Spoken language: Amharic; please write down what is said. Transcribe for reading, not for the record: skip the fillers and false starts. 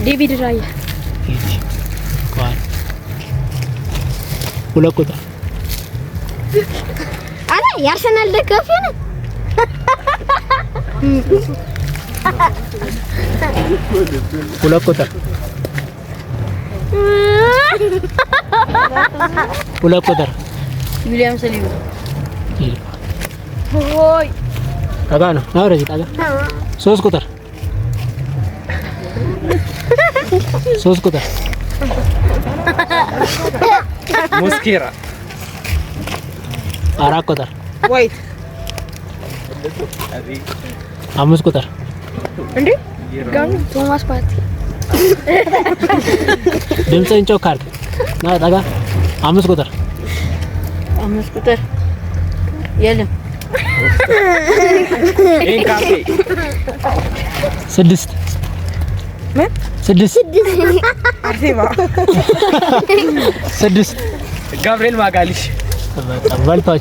ዴቪድ ራያ ሁለት ቁጥር አረ የአርሰናል ደጋፊ ነህ? ሁለት ቁጥር ሁለት ቁጥር ዊሊያም ሰሊባ ሆይ ታጋ ነው ወደዚህ ታጋ ሶስት ቁጥር ሶስት ቁጥር ሙስኬራ አራት ቁጥር ዋይት አምስት ቁጥር እንዴ ጋር ቶማስ ፓርቲ ድምፅህን ጮክ አድርግ ና ታጋ አምስት ቁጥር የለም ኤንካፔ ስድስት አርሴማ ስድስት ጋብሪኤል ማጋሊሽ በጣም በልቷቸው